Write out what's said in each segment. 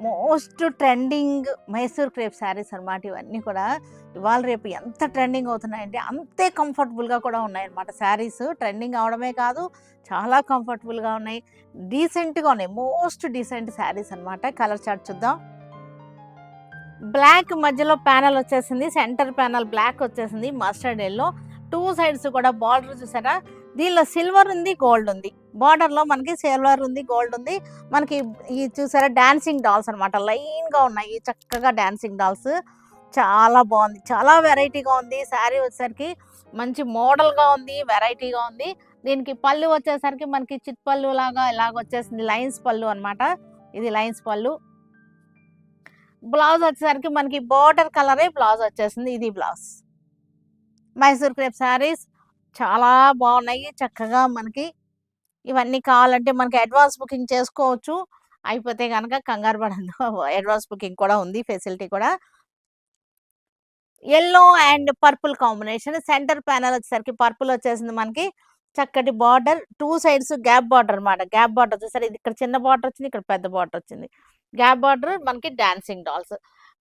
Most trending Mysore crepe saris అనమాట ఇవన్నీ కూడా. ఇవాళ రేపు ఎంత ట్రెండింగ్ అవుతున్నాయంటే అంతే కంఫర్టబుల్గా కూడా ఉన్నాయన్నమాట. శారీస్ ట్రెండింగ్ అవడమే కాదు, చాలా కంఫర్టబుల్గా ఉన్నాయి, డీసెంట్గా ఉన్నాయి. మోస్ట్ డీసెంట్ శారీస్ అనమాట. కలర్ చార్ట్ చూద్దాం. బ్లాక్ మధ్యలో ప్యానల్ వచ్చేసింది, సెంటర్ ప్యానల్ బ్లాక్ వచ్చేసింది, మస్టర్డ్ ఎల్లో. టూ సైడ్స్ కూడా బార్డర్ చూసారా, దీనిలో సిల్వర్ ఉంది, గోల్డ్ ఉంది. బార్డర్లో మనకి సిల్వర్ ఉంది, గోల్డ్ ఉంది. మనకి ఈ చూసారా డాన్సింగ్ డాల్స్ అనమాట, లైన్గా ఉన్నాయి చక్కగా డాన్సింగ్ డాల్స్. చాలా బాగుంది, చాలా వెరైటీగా ఉంది. శారీ వచ్చేసరికి మంచి మోడల్గా ఉంది, వెరైటీగా ఉంది. దీనికి పళ్ళు వచ్చేసరికి మనకి చిట్ పళ్ళు లాగా ఇలాగ వచ్చేసింది, లైన్స్ పళ్ళు అనమాట. ఇది లైన్స్ పళ్ళు. బ్లౌజ్ వచ్చేసరికి మనకి బోర్డర్ కలరే బ్లౌజ్ వచ్చేసింది. ఇది బ్లౌజ్. మైసూర్ క్రేప్ శారీస్ చాలా బాగున్నాయి. చక్కగా మనకి ఇవన్నీ కావాలంటే మనకి అడ్వాన్స్ బుకింగ్ చేసుకోవచ్చు. అయిపోతే కనుక కంగారు పడద్దు, అడ్వాన్స్ బుకింగ్ కూడా ఉంది, ఫెసిలిటీ కూడా. Yellow and purple combination. Centre panel వచ్చేసరికి పర్పుల్ వచ్చేసింది మనకి. చక్కటి border, two sides gap border అనమాట. గ్యాప్ బార్డర్ వచ్చేసరి ఇది ఇక్కడ చిన్న బార్డర్ వచ్చింది, ఇక్కడ పెద్ద బార్డర్ వచ్చింది. గ్యాప్ బార్డర్ మనకి డాన్సింగ్ డాల్స్.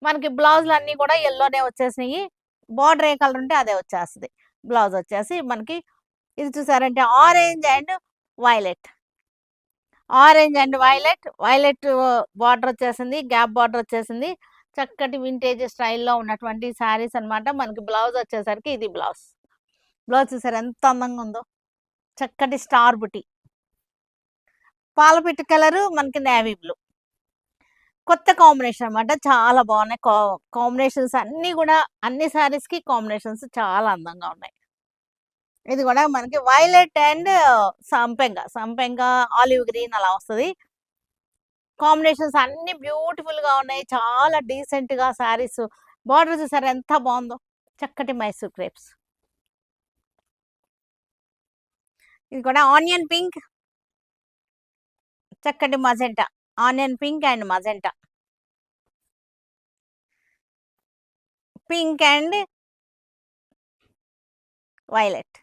మనకి బ్లౌజులు అన్నీ కూడా ఎల్లోనే వచ్చేసినాయి. బార్డర్ ఏ కలర్ ఉంటే అదే వచ్చేస్తుంది. బ్లౌజ్ వచ్చేసి మనకి ఇది చూసారంటే orange and violet. Orange and violet, violet border వచ్చేసింది, గ్యాప్ బార్డర్ వచ్చేసింది. చక్కటి వింటేజ్ స్టైల్లో ఉన్నటువంటి శారీస్ అనమాట. మనకి బ్లౌజ్ వచ్చేసరికి ఇది బ్లౌజ్. బ్లౌజ్ చూసారు ఎంత అందంగా ఉందో, చక్కటి స్టార్ బుటీ. పాలపిట్ట కలరు, మనకి నేవీ బ్లూ. కొత్త కాంబినేషన్ అనమాట, చాలా బాగున్నాయి కాంబినేషన్స్ అన్నీ కూడా. అన్ని శారీస్కి కాంబినేషన్స్ చాలా అందంగా ఉన్నాయి. ఇది కూడా మనకి వైలెట్ అండ్ సంపెంగ ఆలివ్ గ్రీన్ అలా వస్తుంది. కాంబినేషన్స్ అన్ని బ్యూటిఫుల్ గా ఉన్నాయి, చాలా డీసెంట్ గా శారీస్. బార్డర్ చూసారు ఎంత బాగుందో, చక్కటి మైసూర్ క్రేప్స్. ఇది కూడా ఆనియన్ పింక్, చక్కటి magenta. Onion pink and magenta, pink and violet.